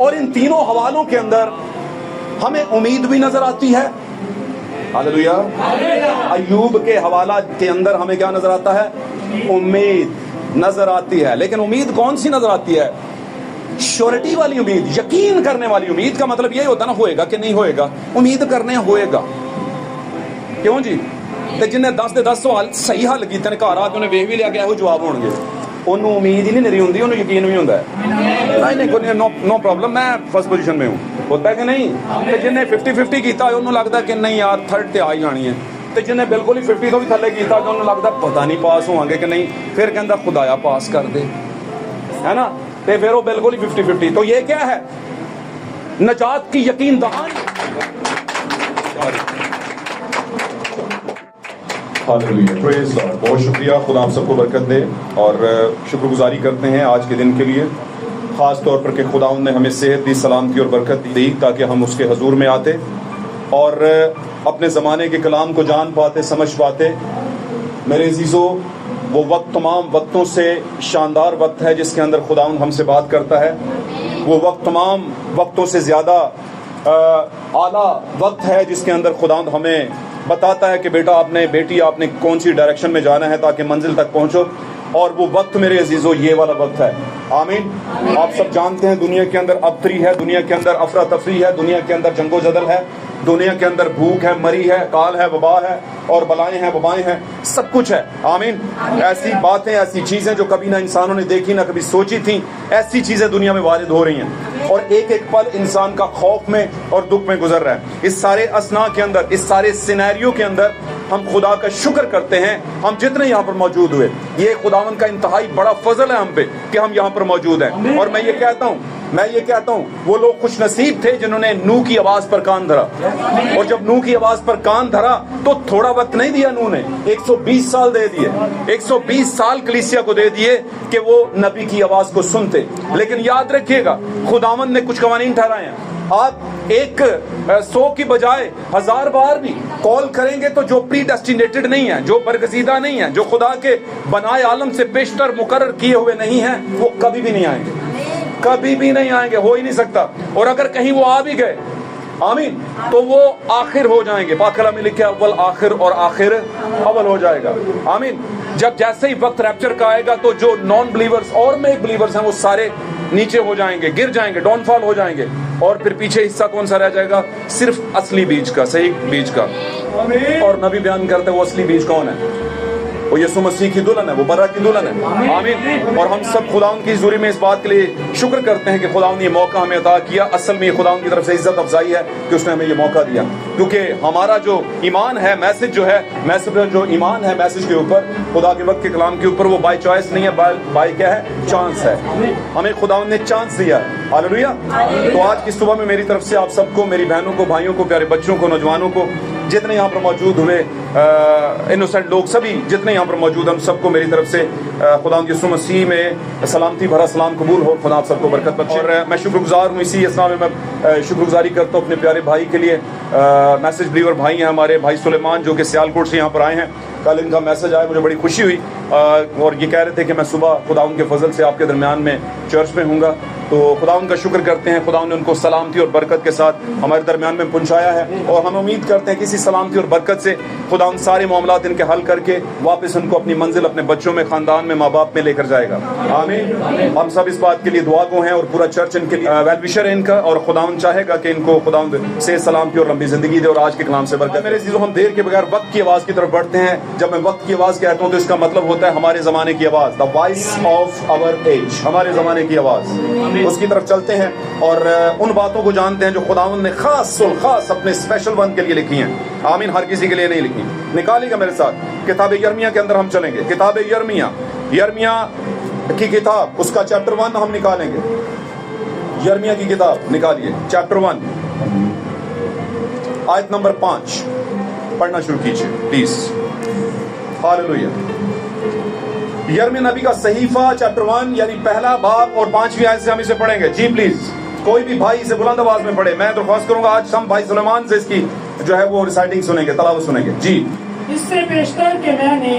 اور ان تینوں حوالوں کے اندر ہمیں امید بھی نظر آتی ہے. ہاللیلویا. ایوب کے حوالہ کے اندر ہمیں کیا نظر آتا ہے؟ امید نظر آتی ہے. لیکن امید کون سی نظر آتی ہے؟ شورٹی والی امید, یقین کرنے والی امید. کا مطلب یہ ہوتا نا ہوئے گا کہ نہیں ہوئے گا, امید کرنے ہوئے گا. کیوں جی؟ تے جن نے 10 دے 10 سوال صحیح حل کیتے نے گھر آ کے انہیں ویکھ بھی لیا کہ وہ جواب ہون گے, انہوں امید ہی نہیں نری ہوندی, انہوں یقین بھی ہوندا ہے. نہیں نو پرابلم, میں فرسٹ پوزیشن میں ہوں. ہوتا ہے کہ نہیں؟ تے جن نے 50-50 کیتا ہے انہوں لگدا ہے کہ نہیں یار تھرڈ تے آ ہی جانی ہے. تے جن نے بالکل ہی 50 تو بھی تھلے کیتا ہے انہوں لگدا پتہ نہیں پاس ہوں گے کہ نہیں. پھر کہندا خدایا پاس کر دے, ہے نا. تے پھر وہ بالکل ہی 50-50. تو یہ کیا ہے؟ نجات کی یقین دہانی. ہاللیلویا, پریز لارڈ. بہت شکریہ, خدا آپ سب کو برکت دے. اور شکر گزاری کرتے ہیں آج کے دن کے لیے, خاص طور پر کہ خداوند نے ہمیں صحت دی, سلامتی اور برکت دی تاکہ ہم اس کے حضور میں آتے اور اپنے زمانے کے کلام کو جان پاتے, سمجھ پاتے. میرے عزیزو, وہ وقت تمام وقتوں سے شاندار وقت ہے جس کے اندر خداوند ہم سے بات کرتا ہے. وہ وقت تمام وقتوں سے زیادہ اعلیٰ وقت ہے جس کے اندر خداوند ہمیں بتاتا ہے کہ بیٹا بیٹی آپ نے کون سی ڈائریکشن میں جانا ہے تاکہ منزل تک پہنچو. اور وہ وقت میرے عزیزو یہ والا وقت ہے. آمین. آپ سب جانتے ہیں دنیا کے اندر ابتری ہے, دنیا کے اندر افراتفری ہے, دنیا کے اندر جنگ و جدل ہے, دنیا کے اندر بھوک ہے, مری ہے, کال ہے, وبا ہے, اور بلائیں ہیں, وبائیں ہیں, سب کچھ ہے. آمین. ایسی باتیں, ایسی چیزیں جو کبھی نہ انسانوں نے دیکھی, نہ کبھی سوچی تھیں, ایسی چیزیں دنیا میں وارد ہو رہی ہیں. اور ایک ایک پل انسان کا خوف میں اور دکھ میں گزر رہا ہے. اس سارے اسنا کے اندر, اس سارے سینیریو کے اندر ہم خدا کا شکر کرتے ہیں ہم جتنے یہاں پر موجود ہوئے. یہ خداوند کا انتہائی بڑا فضل ہے ہم پہ کہ ہم یہاں پر موجود ہیں. اور میں یہ کہتا ہوں وہ لوگ خوش نصیب تھے جنہوں نے نوح کی آواز پر کان دھرا. اور جب نوح کی آواز پر کان دھرا تو تھوڑا وقت نہیں دیا نوح نے, 120 سال دے دیے. 120 سال کلیسیا کو دے دیے کہ وہ نبی کی آواز کو سنتے. لیکن یاد رکھیے گا خداوند نے کچھ قوانین ٹھہرائے ہیں. آپ 100 کی بجائے 1000 بار بھی کال کریں گے تو جو پری ڈیسٹینیٹڈ نہیں ہے, جو برگزیدہ نہیں ہے, جو خدا کے بنائے عالم سے پیشتر مقرر کیے ہوئے نہیں ہیں, وہ کبھی بھی نہیں آئیں گے. کبھی بھی نہیں آئیں گے, ہو ہی نہیں سکتا. اور اگر کہیں وہ آ بھی گئے, آمین, تو وہ آخر ہو جائیں گے. پاک کلام میں لکھا اول آخر اور آخر اول ہو جائے گا. آمین. جب جیسے ہی وقت ریپچر کا آئے گا تو جو نان بلیورز اور میک بلیورز ہیں وہ سارے نیچے ہو جائیں گے, گر جائیں گے, ڈاؤن فال ہو جائیں گے. اور پھر پیچھے حصہ کون سا رہ جائے گا؟ صرف اصلی بیج کا, صحیح بیج کا. اور نبی بیان کرتے ہیں وہ اصلی بیج کون ہے؟ وہ یسوع مسیح کی دلہن ہے, وہ برا کی دلہن ہے. آمین. اور ہم سب خداوند کی حضوری میں اس بات کے لیے شکر کرتے ہیں کہ خداوند نے یہ موقع ہمیں عطا کیا. اصل میں یہ خداوند کی طرف سے عزت افزائی ہے کہ اس نے ہمیں یہ موقع دیا, کیونکہ ہمارا جو ایمان ہے, میسج جو ہے, جو ایمان ہے میسج کے اوپر, خدا کے وقت کے کلام کے اوپر, وہ بائی چوائس نہیں ہے, بائی کیا ہے؟ چانس ہے. ہمیں خداوند نے چانس دیا. ہاللیلویا. تو آج کی صبح میں میری طرف سے آپ سب کو, میری بہنوں کو, بھائیوں کو, پیارے بچوں کو, نوجوانوں کو, جتنے یہاں پر موجود ہوئے, انوسنٹ لوگ سبھی جتنے یہاں پر موجود ہیں, ہم سب کو میری طرف سے خداوند یسوع مسیح میں سلامتی بھرا سلام قبول ہو. خدا آپ سب کو برکت بخشے. اور میں شکر گزار ہوں, اسی اسنا میں شکر گزاری کرتا ہوں اپنے پیارے بھائی کے لیے. میسج بلیور بھائی ہیں ہمارے, بھائی سلیمان, جو کہ سیالکوٹ سے یہاں پر آئے ہیں. کل ان کا میسج آیا, مجھے بڑی خوشی ہوئی, اور یہ کہہ رہے تھے کہ میں صبح خداوند کے فضل سے آپ کے درمیان میں چرچ میں ہوں گا. تو خداوند کا شکر کرتے ہیں, خداوند نے ان کو سلامتی اور برکت کے ساتھ ہمارے درمیان میں پہنچایا ہے. اور ہم امید کرتے ہیں کہ اسی سلامتی اور برکت سے خداوند سارے معاملات ان کے حل کر کے واپس ان کو اپنی منزل, اپنے بچوں میں, خاندان میں, ماں باپ میں لے کر جائے گا. آمین. ہم سب اس بات کے لیے دعا گو ہیں, اور پورا چرچ ان کے لیے ویل وشر ہے ان کا, اور خداوند چاہے گا کہ ان کو خداوند سے سلامتی اور لمبی زندگی دے. اور آج کے کلام سے برکت. میرے عزیزو, ہم دیر کے بغیر وقت کی آواز کی طرف بڑھتے ہیں. جب میں وقت کی آواز کہتا ہوں تو اس کا مطلب ہوتا ہے ہمارے زمانے کی آواز, the voice of our age, ہمارے زمانے کی آواز. اس کی طرف چلتے ہیں اور ان باتوں کو جانتے ہیں جو خداوند نے خاص اپنے اسپیشل ون کے لیے لکھی ہیں. آمین. ہر کسی کے لیے نہیں لکھی. نکالیے گا میرے ساتھ کتاب یرمیہ کے اندر ہم چلیں گے. کتاب یرمیہ کی کتاب, اس کا چیپٹر 1 ہم نکالیں گے. یرمیہ کی کتاب نکالیے, چیپٹر 1 آیت نمبر 5 پڑھنا شروع کیجیے پلیز. ہاللیلویا. یرمیہ نبی کا صحیفہ چیپٹر 1 یعنی پہلا باب اور 5ویں آیت سے ہم اسے پڑھیں گے. جی پلیز کوئی بھی بھائی اسے بلند آواز میں پڑھے. میں درخواست کروں گا آج ہم بھائی سلیمان سے اس کی جو ہے وہ ریسائٹنگ سنیں گے, تلاوت سنیں گے. جی. اس سے بیشتر کہ میں نے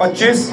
25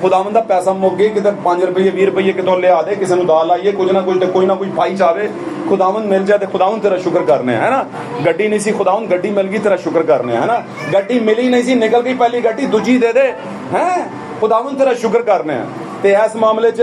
ਖੁਦਾਵੰਦ ਦਾ ਪੈਸਾ ਮੁੱਕ ਗਿਆ, ਕਿਤੇ 5 ਰੁਪਏ 20 ਰੁਪਏ ਕਿਤੋਂ ਲਿਆ ਦੇ, ਕਿਸੇ ਨੂੰ ਦਾਲ ਆਈਏ, ਕੁਝ ਨਾ ਕੁਝ ਤੇ ਕੋਈ ਨਾ ਕੋਈ ਪਾਈ ਜਾਵੇ, ਖੁਦਾਵੰਦ ਮਿਲ ਜਾਏ ਤੇ ਖੁਦਾਵੰਦ ਤੇਰਾ ਸ਼ੁਕਰ ਕਰਨੇ ਹੈ ਨਾ। ਗੱਡੀ ਨਹੀਂ ਸੀ, ਖੁਦਾਵੰਦ ਗੱਡੀ ਮਿਲ ਗਈ, ਤੇਰਾ ਸ਼ੁਕਰ ਕਰਨੇ ਹੈ ਨਾ। ਗੱਡੀ ਮਿਲੀ ਨਹੀਂ ਸੀ, ਨਿਕਲ ਗਈ ਪਹਿਲੀ ਗੱਡੀ, ਦੂਜੀ ਦੇ ਦੇ, ਹੈ ਖੁਦਾਵੰਦ ਤੇਰਾ ਸ਼ੁਕਰ ਕਰਨੇ ਹੈ। ਤੇ ਇਸ ਮਾਮਲੇ 'ਚ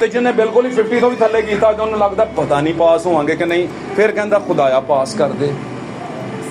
ਤੇ ਜਿੰਨੇ ਬਿਲਕੁਲ ਹੀ 50 ਤੋਂ ਵੀ ਥੱਲੇ ਕੀਤਾ ਉਹਨੂੰ ਲੱਗਦਾ ਪਤਾ ਨਹੀਂ ਪਾਸ ਹੋਵਾਂਗੇ ਕਿ ਨਹੀਂ, ਫਿਰ ਕਹਿੰਦਾ ਖੁਦਾਇਆ ਪਾਸ ਕਰ ਦੇ,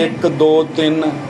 1 2 3,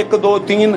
1 2 3,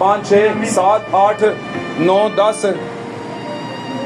5 6 7 8 9 10।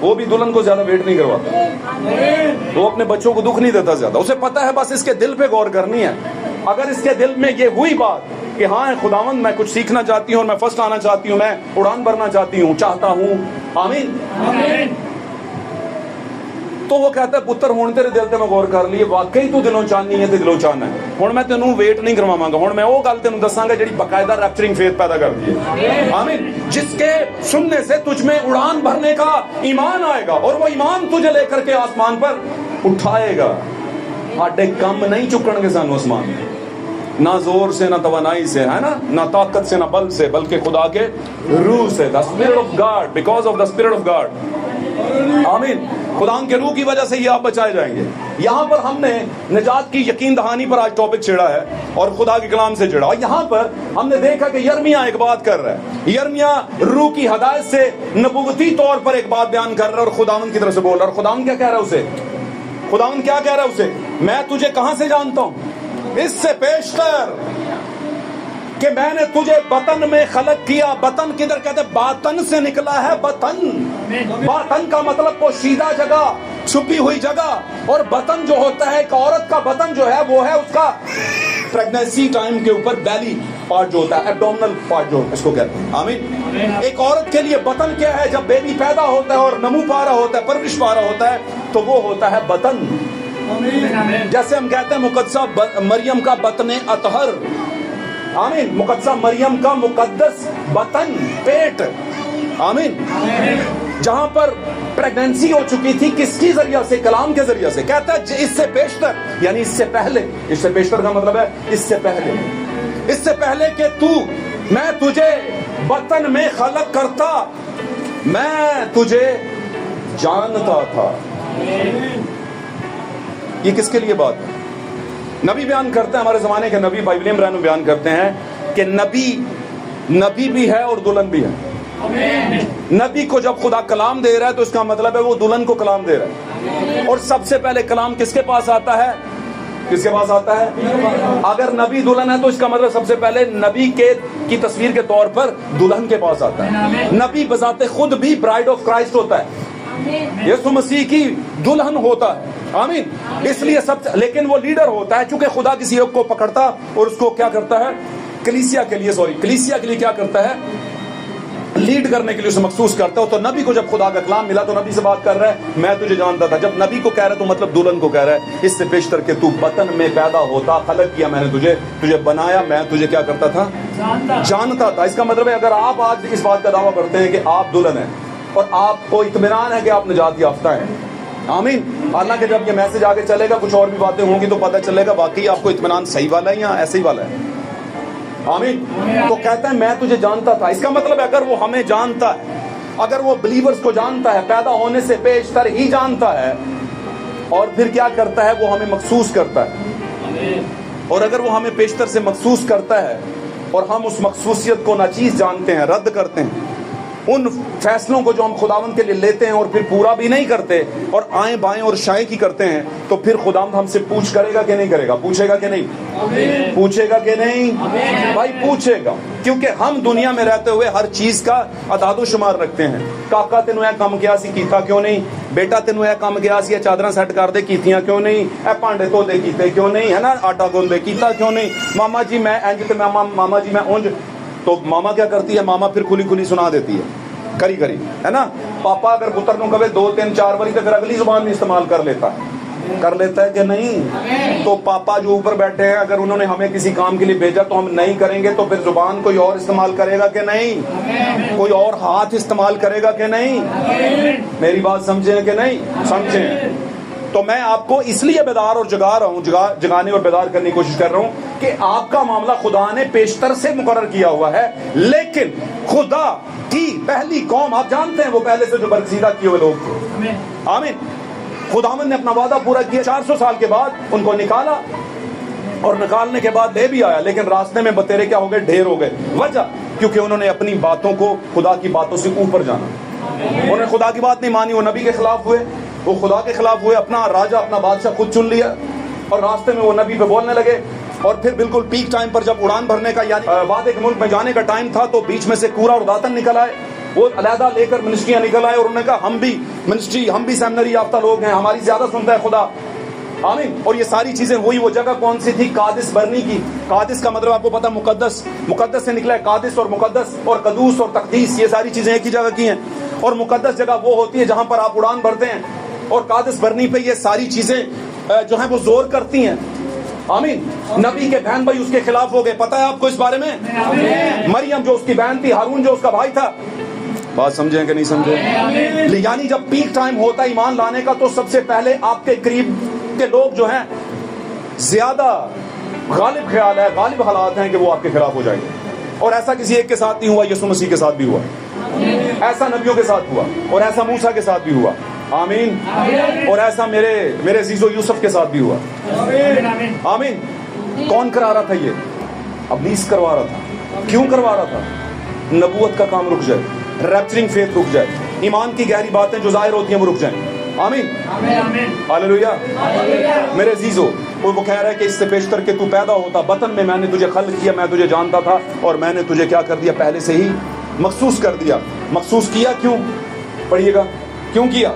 وہ بھی دلہن کو زیادہ ویٹ نہیں کرواتا, وہ اپنے بچوں کو دکھ نہیں دیتا زیادہ. اسے پتا ہے بس اس کے دل پہ غور کرنی ہے. اگر اس کے دل میں یہ ہوئی بات کہ ہاں خداوند میں کچھ سیکھنا چاہتی ہوں, میں فرسٹ آنا چاہتی ہوں, میں اڑان بھرنا چاہتی ہوں, چاہتا ہوں, آمین, تو وہ کہتا ہے پتر ہوں تیرے دل تے میں غور کر لیے, واقعی تو دلوں چاہنی ہے تے دلوں چاہنا ہے. ہن میں تینوں ویٹ نہیں کرواواں گا, ہن میں وہ گل تینوں دساں گا جڑی باقاعدہ ریپچرنگ فیتھ پیدا کرتی ہے, آمین, جس کے سننے سے تجھ میں اڑان بھرنے کا ایمان آئے گا, اور وہ ایمان تجھے لے کر کے آسمان پر اٹھائے گا. ہاڈے کم نہیں چکن گے سانو آسمان, نہ زور سے, نہ توانائی سے, ہے نا, نہ طاقت سے, نہ بل سے, بلکہ خدا کے روح سے. the spirit of God, because of the spirit of God, آمین, خدا کے روح کی وجہ سے یہ آپ بچائے جائیں گے. یہاں پر ہم نے نجات کی یقین دہانی پر آج ٹاپک چھیڑا ہے اور خدا کے کلام سے چھیڑا. اور یہاں پر ہم نے دیکھا کہ یرمیاہ ایک بات کر رہا ہے, یرمیاہ روح کی ہدایت سے نبوتی طور پر ایک بات بیان کر رہا ہے اور خداوند کی طرف سے بول رہا ہے. اور خداوند کیا کہہ رہا ہے اسے, خداوند کیا کہہ رہا ہے اسے, میں تجھے کہاں سے جانتا ہوں, اس سے پیشتر کہ میں نے تجھے بطن میں خلق کیا. بطن کدھر کہتے ہیں, باطن سے نکلا ہے. بطن, باطن کا مطلب پوشیدہ جگہ, چھپی ہوئی جگہ. اور بطن جو ہوتا ہے, ایک عورت کا بطن جو ہے وہ ہے اس کا پریگنینسی ٹائم کے اوپر بیلی پارٹ جو ہوتا ہے, ایبڈومنل پارٹ جو اس کو کہتے ہیں, آمین. ایک عورت کے لیے بطن کیا ہے, جب بیبی پیدا ہوتا ہے اور نمو پا رہا ہوتا ہے, پرورش پا رہا ہوتا ہے, تو وہ ہوتا ہے بطن. جیسے ہم کہتے ہیں مقدسہ مریم کا بطن اطہر, آمین, مقدسہ مریم کا مقدس بطن, پیٹ, آمین, جہاں پر پریگنینسی ہو چکی تھی. کس کی ذریعہ سے, کلام کے ذریعہ سے. کہتا ہے اس سے پیشتر, یعنی اس سے پہلے. اس سے پیشتر کا مطلب ہے اس سے پہلے, اس سے پہلے کہ تو, میں تجھے بطن میں خلق کرتا, میں تجھے جانتا تھا. یہ کس کے لیے بات ہے؟ نبی بیان کرتے ہیں, ہمارے زمانے کے نبی بھائی ولیم برانم بیان کرتے ہیں کہ نبی بھی ہے اور دلہن بھی ہے. نبی کو جب خدا کلام دے رہا ہے تو اس کا مطلب ہے وہ دلہن کو کلام دے رہا ہے. اور سب سے پہلے کلام کس کے پاس آتا ہے, کس کے پاس آتا ہے؟ اگر نبی دلہن ہے تو اس کا مطلب سب سے پہلے نبی کی تصویر کے طور پر دلہن کے پاس آتا ہے. نبی بذات خود بھی برائڈ آف کرائسٹ ہوتا ہے, یسوع مسیح کی دلہن ہوتا ہے, آمین. اس لیے لیکن وہ لیڈر ہوتا ہے, چونکہ خدا کسی ایک کو پکڑتا اور اس کو کیا کرتا ہے, کلیسیا کے لیے کیا کرتا ہے, لیڈ کرنے کے لیے اسے مخصوص کرتا ہے. تو نبی کو جب خدا کا کلام ملا تو نبی سے بات کر رہا ہے, میں تجھے جانتا تھا. جب نبی کو کہہ رہا ہے تو مطلب دلہن کو کہہ رہا ہے, اس سے پیشتر کہ تو بطن میں پیدا ہوتا, خلق کیا میں نے تجھے بنایا, میں تجھے کیا کرتا تھا, جانتا تھا. اس کا مطلب ہے اگر آپ آج اس بات کا دعویٰ کرتے ہیں کہ آپ دلہن ہیں اور آپ کو اطمینان ہے کہ آپ نجات یافتہ ہیں, آمین, حالانکہ جب یہ میسج آگے چلے گا کچھ اور بھی باتیں ہوں گی تو پتہ چلے گا واقعی آپ کو اطمینان صحیح والا ہے یا ایسے ہی والا ہے, آمین. تو کہتا ہے میں تجھے جانتا تھا. اس کا مطلب ہے اگر وہ ہمیں جانتا ہے, اگر وہ بلیورز کو جانتا ہے, پیدا ہونے سے پیشتر ہی جانتا ہے, اور پھر کیا کرتا ہے, وہ ہمیں مخصوص کرتا ہے. اور اگر وہ ہمیں پیشتر سے مخصوص کرتا ہے اور ہم اس مخصوصیت کو ناچیز جانتے ہیں, رد کرتے ہیں, ان فیصلوں کو جو ہم خداوند کے لیے لیتے ہیں اور پھر پورا بھی نہیں کرتے اور آئیں بائیں اور شائیں کی کرتے ہیں, تو پھر خداوند ہم سے پوچھ کرے گا کہ نہیں کرے گا, پوچھے گا کہ نہیں, پوچھے گا کہ نہیں, بھائی پوچھے گا. کیونکہ ہم دنیا میں رہتے ہوئے ہر چیز کا اعداد و شمار رکھتے ہیں. کاکا تینوں اے کم کیا سی کیتا کیوں نہیں, بیٹا تینوں اے کم کیا سی چادراں سیٹ کر دے کیتیاں کیوں نہیں, اے پانڈے تو دے کیتے کیوں نہیں, ہے نا, آٹا گوندے کیتا کیوں نہیں, ماما جی میں انج تے ماما جی میں اونج. تو ماما کیا کرتی ہے, ماما پھر کھلی سنا دیتی ہے, کری ہے نا. پاپا اگر پتر نو کہے 2 3 4 باری تو پھر اگلی زبان میں استعمال کر لیتا ہے کہ نہیں. تو پاپا جو اوپر بیٹھے ہیں اگر انہوں نے ہمیں کسی کام کے لیے بھیجا تو ہم نہیں کریں گے تو پھر زبان کوئی اور استعمال کرے گا کہ نہیں, کوئی اور ہاتھ استعمال کرے گا کہ نہیں. میری بات سمجھیں کہ نہیں سمجھیں. تو میں آپ کو اس لیے بیدار اور جگا رہا ہوں, جگانے اور بیدار کرنے کی کوشش کر رہا ہوں کہ آپ کا معاملہ خدا نے پیشتر سے مقرر کیا ہوا ہے. لیکن خدا کی پہلی قوم آپ جانتے ہیں وہ پہلے سے جو برگزیدہ کیے ہوئے لوگ تھے, آمین. خداوند نے اپنا وعدہ پورا کیا, 400 سال کے بعد ان کو نکالا اور نکالنے کے بعد لے بھی آیا, لیکن راستے میں بتیرے کیا ہو گئے, ڈھیر ہو گئے. وجہ کیونکہ انہوں نے اپنی باتوں کو خدا کی باتوں سے اوپر جانا, انہوں نے خدا کی بات نہیں مانی, وہ نبی کے خلاف ہوئے, وہ خدا کے خلاف ہوئے, اپنا راجہ اپنا بادشاہ خود چن لیا اور راستے میں وہ نبی پہ بولنے لگے. اور پھر بالکل پیک ٹائم پر جب اڑان بھرنے کا یعنی وعدے کے ملک میں جانے کا ٹائم تھا تو بیچ میں سے کورا اور داتن نکل آئے وہ علیحدہ لے کر منسٹریاں نکل آئے اور انہوں نے کہا ہم بھی منسٹری، ہم بھی سیمنری یافتہ لوگ ہیں، ہماری زیادہ سنتا ہے خدا. آمین. اور یہ ساری چیزیں ہوئی. وہ جگہ کون سی تھی؟ قادس برنی کی. قادس کا مطلب آپ کو پتا مقدس، مقدس سے نکلا ہے قادس، اور مقدس اور قدوس اور تقدیس یہ ساری چیزیں ایک ہی جگہ کی ہیں. اور مقدس جگہ وہ ہوتی ہے جہاں پر آپ اڑان بھرتے ہیں، اور قادس برنی پہ یہ ساری چیزیں جو ہیں وہ زور کرتی ہیں. آمین. نبی کے بہن بھائی اس کے خلاف ہو گئے. پتہ ہے آپ کو اس بارے میں؟ مریم جو اس کی بہن تھی، ہارون جو اس کا بھائی تھا. بات سمجھیں کہ نہیں سمجھیں؟ یعنی جب پیک ٹائم ہوتا ہے ایمان لانے کا تو سب سے پہلے آپ کے قریب کے لوگ جو ہیں زیادہ غالب خیال ہے، غالب حالات ہیں کہ وہ آپ کے خلاف ہو جائیں گے. اور ایسا کسی ایک کے ساتھ نہیں ہوا، یسوع مسیح کے ساتھ بھی ہوا. ایسا نبیوں کے ساتھ ہوا، اور ایسا موسیٰ کے ساتھ بھی ہوا. آمین. اور ایسا میرے عزیز و یوسف کے ساتھ بھی ہوا. آمین. کون کرا رہا تھا؟ یہ ابلیس کروا رہا تھا. کیوں کروا رہا تھا؟ نبوت کا کام رک جائے، ریپچرنگ فیتھ رک جائے، ایمان کی گہری باتیں جو ظاہر ہوتی ہیں وہ رک جائیں. آمین. ہاللیلویا. میرے عزیزو، وہ کہہ رہا ہے کہ اس سے پیشتر کہ تو پیدا ہوتا بطن میں نے تجھے خلق کیا، میں تجھے جانتا تھا، اور میں نے تجھے کیا کر دیا؟ پہلے سے ہی مخصوص کر دیا. مخصوص کیا کیوں؟ پڑھیے گا. کیوں کیا؟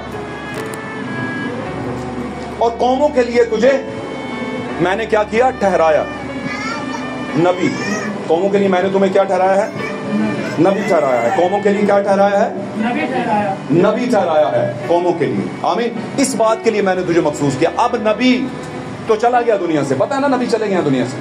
اور قوموں کے لیے تجھے میں نے کیا کیا؟ ٹھہرایا. نبی. قوموں کے لیے میں نے تمہیں کیا ٹھہرایا ہے؟ نبی ٹھہرایا ہے. قوموں کے لیے کیا ٹھہرایا ہے؟ نبی ٹھہرایا ہے قوموں کے لیے. آمین. اس بات کے لیے میں نے تجھے مخصوص کیا. اب نبی تو چلا گیا دنیا سے، پتہ ہے نا نبی چلے گئے ہیں دنیا سے،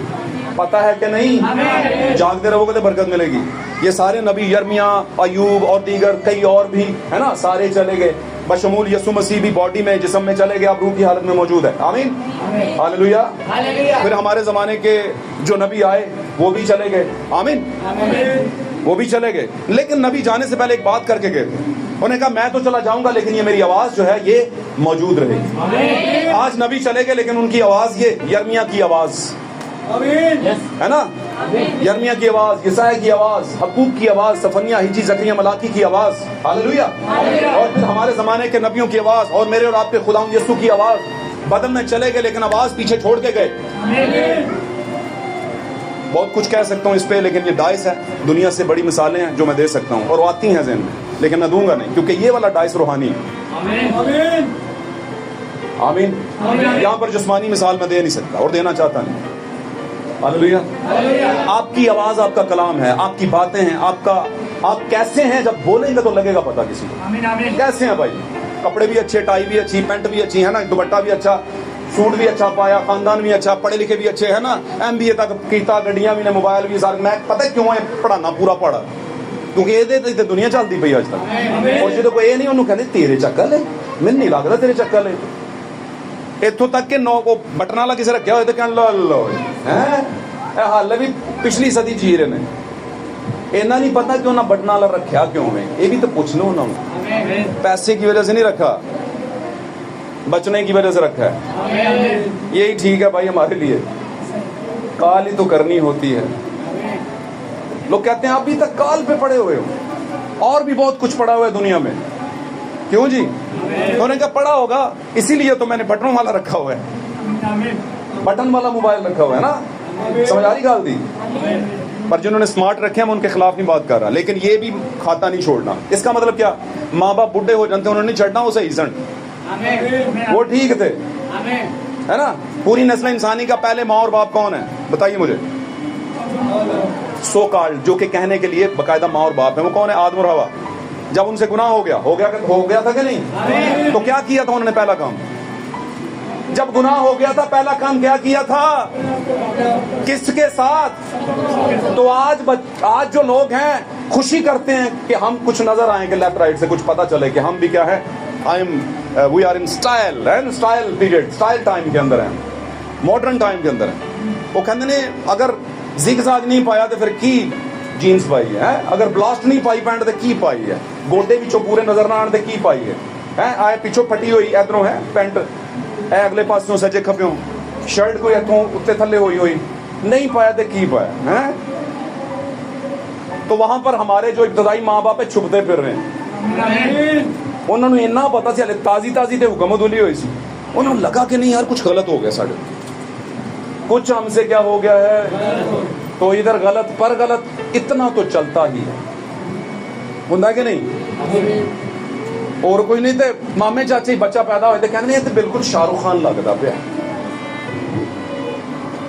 پتہ ہے کہ نہیں؟ جاگتے رہو گے تو برکت ملے گی. یہ سارے نبی، یرمیہ، ایوب اور دیگر کئی اور بھی ہے نا، سارے چلے گئے، بشمول یسوع مسیح بھی باڈی میں، جسم میں چلے گئے، اب روح کی حالت میں موجود ہے. آمین. ہاللیلویا. پھر ہمارے زمانے کے جو نبی آئے وہ بھی چلے گئے. آمین. وہ بھی چلے گئے. لیکن نبی جانے سے پہلے ایک بات کر کے گئے تھے. انہوں نے کہا میں تو چلا جاؤں گا لیکن یہ میری آواز جو ہے یہ موجود رہے گی. آج نبی چلے گئے لیکن ان کی آواز یہ یرمیہ کی آواز ہے نا، یرمیہ کی آواز، یسایہ کی آواز، حقوق کی آواز، صفنیہ، حجی، زکریا، ملاکی کی آواز. ہاللیلویا. اور پھر ہمارے زمانے کے نبیوں کی آواز، اور میرے اور آپ کے خداوند یسوع کی آواز. بدن میں چلے گئے لیکن آواز پیچھے چھوڑ کے گئے. بہت کچھ کہہ سکتا ہوں اس پہ، لیکن یہ ڈائس ہے. دنیا سے بڑی مثالیں ہیں جو میں دے سکتا ہوں اور وہ آتی ہیں ذہن میں، لیکن میں دوں گا نہیں کیونکہ یہ والا ڈائس روحانی ہے. آمین. یہاں پر جسمانی مثال میں دے نہیں سکتا اور دینا چاہتا نہیں. ہاللیلویا. آپ کی آواز آپ کا کلام ہے، آپ کی باتیں ہیں، آپ کیسے ہیں جب بولیں گے تو لگے گا پتہ کسی کو. کیسے ہیں بھائی؟ کپڑے بھی اچھے، ٹائی بھی اچھی، پینٹ بھی اچھی ہے نا، دوپٹہ بھی اچھا، سوٹ بھی اچھا پایا، خاندان بھی اچھا، پڑھے لکھے بھی اچھے ہے نا، MBA تک کیتا، گڈیاں بھی نے، موبائل بھی سارے. میں پتہ کیوں ہے پڑھانا پورا پڑھا؟ کیونکہ یہ دنیا چلتی پئی اج تک. اور جدو کوئی یہ نہیں انہوں کہتے تیرے چکل ہے، مجھے نہیں لگتا تیرے چکل ہے. اتوں تک کہ نو کو بٹن والا کسی رکھا ہوئے تو کہنے لو حال بھی پچھلی صدی جی رہے ہیں. اینا نہیں پتا کہ انہیں بٹن والا رکھا کیوں ہے، یہ بھی تو پوچھ لو. انہوں نے پیسے کی وجہ سے نہیں رکھا، بچنے کی وجہ سے رکھا ہے. یہی ٹھیک ہے بھائی ہمارے لیے. کال ہی تو کرنی ہوتی ہے. لوگ کہتے ہیں ابھی تک کال پہ پڑے ہوئے ہو، اور بھی بہت کچھ پڑا ہوا ہے دنیا میں. کیوں جی؟ انہوں نے کہا پڑا ہوگا، اسی لیے تو میں نے بٹنوں والا رکھا ہوا ہے، بٹن والا موبائل رکھا ہوا ہے نا. سمجھ آ رہی گال دی؟ پر جنہوں نے سمارٹ رکھے ہیں میں ان کے خلاف نہیں بات کر رہا، لیکن یہ بھی کھاتا نہیں چھوڑنا. اس کا مطلب کیا؟ ماں باپ بڈھے ہو جاتے ہیں، انہوں نے چھڑنا، وہ صحیح سن، وہ ٹھیک تھے ہے نا. پوری نسل انسانی کا پہلے ماں اور باپ کون ہے بتائیے مجھے؟ سو کالڈ، جو کہ کہنے کے لیے باقاعدہ ماں اور باپ ہیں، وہ کون ہے؟ آدم اور حوا. جب ان سے گناہ ہو گیا تھا کہ نہیں؟ تو کیا کیا تھا انہوں نے؟ پہلا کام جب گناہ ہو گیا تھا پہلا کام کیا کیا تھا؟ کس کے ساتھ؟ تو آج جو لوگ ہیں خوشی کرتے ہیں کہ ہم کچھ نظر آئیں کہ لیفٹ رائٹ سے کچھ پتا چلے کہ ہم بھی کیا ہے، we are in style period, style time کے اندر ہیں، ماڈرن ٹائم کے اندر ہیں. وہ کہتے ہیں اگر زگ زاگ نہیں پایا تو پھر کی جینس پائی ہے، اگر بلاسٹ نہیں پائی پینٹ تو کی پائی ہے، گوڈے پچھو پورے نظر نہ آنے کی پائی ہے، آئے پچھو پھٹی ہوئی ادھروں ہے پینٹ، اگلے پاسوں سجے کھپیوں شرٹ کوئی اتوں اتنے تھلے ہوئی نہیں پایا تو کی پایا ہے. تو وہاں پر ہمارے جو ابتدائی ماں باپ ہے چھپتے پھر رہے ہیں. انہوں نے اتنا پتا سی تازی تے حکم دلی ہوئی سی، انہوں نے لگا کہ نہیں یار کچھ غلط ہو گیا، ساڑھے کچھ ہم سے کیا ہو گیا ہے، تو ادھر غلط پر غلط اتنا تو چلتا ہی ہے. ਹੁੰਦਾ ਕਿ ਨਹੀਂ? ਹੋਰ ਕੋਈ ਨਹੀਂ ਤੇ ਮਾਮੇ ਚਾਚੇ ਬੱਚਾ ਪੈਦਾ ਹੋਏ ਤੇ ਕਹਿੰਦੇ ਇਹ ਤੇ ਬਿਲਕੁਲ ਸ਼ਾਹਰੁਖ ਖਾਨ ਲੱਗਦਾ ਪਿਆ।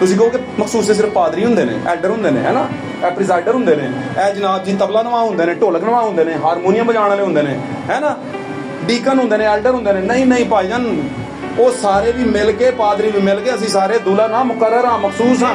ਤੁਸੀਂ ਕਹੋਗੇ ਮਖਸੂਸ ਸਿਰਫ ਪਾਦਰੀ ਹੁੰਦੇ ਨੇ, ਐਡਰ ਹੁੰਦੇ ਨੇ, ਹੈ ਨਾ, ਇਹ ਪ੍ਰੀਜ਼ਾਈਡਰ ਹੁੰਦੇ ਨੇ, ਇਹ ਜਨਾਬ ਜੀ ਤਬਲਾ ਨਵਾ ਹੁੰਦੇ ਨੇ, ਢੋਲਕ ਨਵਾ ਹੁੰਦੇ ਨੇ, ਹਾਰਮੋਨੀਅਮ ਵਜਾਉਣ ਵਾਲੇ ਹੁੰਦੇ ਨੇ, ਹੈ ਨਾ, ਡੀਕਨ ਹੁੰਦੇ ਨੇ, ਐਲਡਰ ਹੁੰਦੇ ਨੇ। ਨਹੀਂ ਭਾਈਜਾਨ, ਉਹ ਸਾਰੇ ਵੀ ਮਿਲ ਕੇ, ਪਾਦਰੀ ਵੀ ਮਿਲ ਕੇ, ਅਸੀਂ ਸਾਰੇ ਦੁਲਹਨ ਹਾਂ, ਮੁਕਰਰ ਹਾਂ, ਮਖਸੂਸ ਹਾਂ।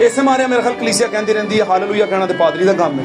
ਇਸੇ ਮਾਰਿਆ ਮੇਰੇ ਖਿਆਲ ਕਲੀਸਿਆ ਕਹਿੰਦੀ ਰਹਿੰਦੀ ਹੈ ਹਾਲੇਲੂਇਆ ਕਹਿਣਾ ਤੇ ਪਾਦਰੀ ਦਾ ਕੰਮ ਹੈ,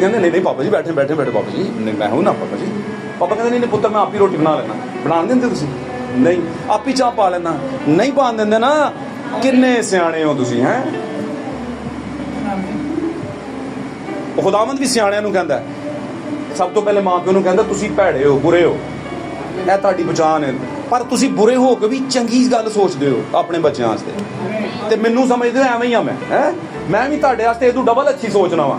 ਕਹਿੰਦੇ ਨਹੀਂ ਪਾਪਾ ਜੀ ਬੈਠੇ ਬੈਠੇ ਬੈਠੇ ਪਾਪਾ ਜੀ ਨਹੀਂ ਮੈਂ ਹੂੰ ਨਾ ਪਾਪਾ ਜੀ। ਪਾਪਾ ਕਹਿੰਦੇ ਨਹੀਂ ਪੁੱਤਰ ਮੈਂ ਆਪ ਹੀ ਰੋਟੀ ਬਣਾ ਲੈਣਾ, ਬਣਾਉਣ ਦਿੰਦੇ ਤੁਸੀਂ ਨਹੀਂ, ਆਪ ਹੀ ਚਾਹ ਪਾ ਲੈਣਾ ਨਹੀਂ ਪਾਣ ਦਿੰਦੇ ਨਾ। ਕਿੰਨੇ ਸਿਆਣੇ ਹੋ ਤੁਸੀਂ ਹੈ। ਖੁਦਾਵੰਦ ਵੀ ਸਿਆਣਿਆਂ ਨੂੰ ਕਹਿੰਦਾ, ਸਭ ਤੋਂ ਪਹਿਲੇ ਮਾਂ ਪਿਓ ਨੂੰ ਕਹਿੰਦਾ ਤੁਸੀਂ ਭੈੜੇ ਹੋ ਬੁਰੇ ਹੋ, ਇਹ ਤੁਹਾਡੀ ਪਛਾਣ ਹੈ। ਪਰ ਤੁਸੀਂ ਬੁਰੇ ਹੋ ਕੇ ਵੀ ਚੰਗੀ ਗੱਲ ਸੋਚਦੇ ਹੋ ਆਪਣੇ ਬੱਚਿਆਂ ਵਾਸਤੇ ਤੇ ਮੈਨੂੰ ਸਮਝਦੇ ਹੋ ਐਵੇਂ ਹੀ ਆ ਮੈਂ ਵੀ ਤੁਹਾਡੇ ਵਾਸਤੇ ਇਹਦੋਂ ਡਬਲ ਅੱਛੀ ਸੋਚਣਾ ਵਾ।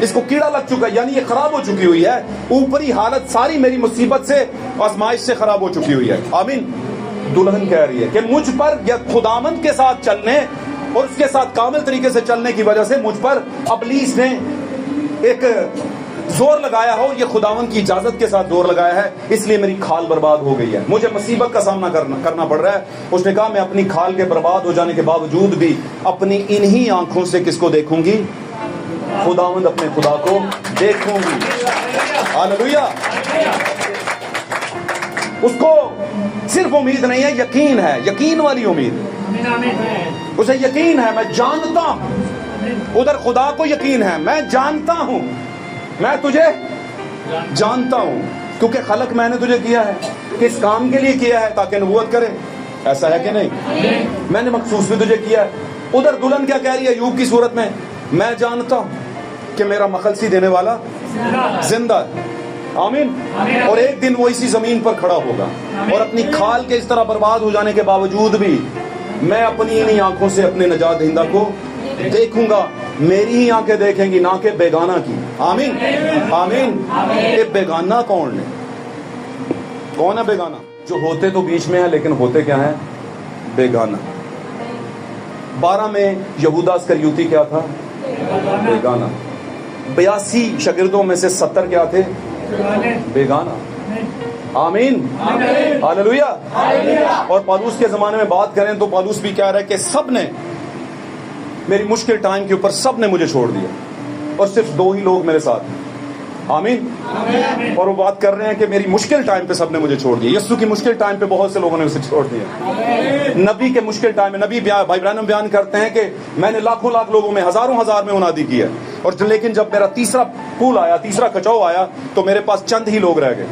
اس کو کیڑا لگ چکا ہے، یعنی یہ خراب ہو چکی ہوئی ہے، اوپری حالت ساری میری مصیبت سے آزمائش سے خراب ہو چکی ہوئی ہے. آمین. دلہن کہہ رہی ہے کہ مجھ پر یا خداوند کے ساتھ چلنے اور اس کے ساتھ کامل طریقے سے چلنے کی وجہ سے مجھ پر ابلیس نے ایک زور لگایا ہو، یہ خداوند کی اجازت کے ساتھ زور لگایا ہے، اس لیے میری کھال برباد ہو گئی ہے، مجھے مصیبت کا سامنا کرنا پڑ رہا ہے. اس نے کہا میں اپنی کھال کے برباد ہو جانے کے باوجود بھی اپنی انہی آنکھوں سے کس کو دیکھوں گی؟ خداوند اپنے خدا کو دیکھوں گی. ہاللویا. اس کو صرف امید نہیں ہے، یقین ہے، یقین والی امید. اسے یقین ہے، میں جانتا ہوں. ادھر خدا کو یقین ہے، میں جانتا ہوں، میں تجھے جانتا ہوں، کیونکہ خلق میں نے تجھے کیا ہے، کس کام کے لیے کیا ہے؟ تاکہ نبوت کرے. ایسا ہے کہ نہیں؟ میں نے مخصوص بھی تجھے کیا ہے. ادھر دلہن کیا کہہ رہی ہے ایوب کی صورت میں؟ میں جانتا ہوں کہ میرا مخلصی دینے والا زندہ ہے. آمین. اور ایک دن وہ اسی زمین پر کھڑا ہوگا اور اپنی کھال کے اس طرح برباد ہو جانے کے باوجود بھی میں اپنی انہی آنکھوں سے اپنے نجات دہندہ کو دیکھوں گا. میری ہی آنکھیں دیکھیں گی، نہ کہ بیگانہ کی. آمین. آمین. یہ بیگانہ کون ہے؟ کون ہے بیگانہ؟ جو ہوتے تو بیچ میں ہیں لیکن ہوتے کیا ہیں؟ بیگانہ. 12 میں یہودا اسکریوتی کیا تھا؟ بیگانہ. 82 شاگردوں میں سے 70 کیا تھے؟ بیگانہ. آمین. ہاللویا. اور پالوس کے زمانے میں بات کریں تو پالوس بھی کہہ رہا ہے کہ سب نے میری مشکل ٹائم کے اوپر سب نے مجھے چھوڑ دیا اور صرف 2 ہی لوگ میرے ساتھ. آمین. اور وہ بات کر رہے ہیں کہ میری مشکل ٹائم پہ سب نے مجھے چھوڑ دیا. یسوع کی مشکل ٹائم پہ بہت سے لوگوں نے اسے چھوڑ دیا. نبی کے مشکل ٹائم میں نبی بھائی برانم بیان کرتے ہیں کہ میں نے لاکھوں لاکھ لوگوں میں ہزاروں ہزار میں منادی کی ہے، اور لیکن جب میرا تیسرا پھول آیا، تیسرا کچاؤ آیا تو میرے پاس چند ہی لوگ رہ گئے.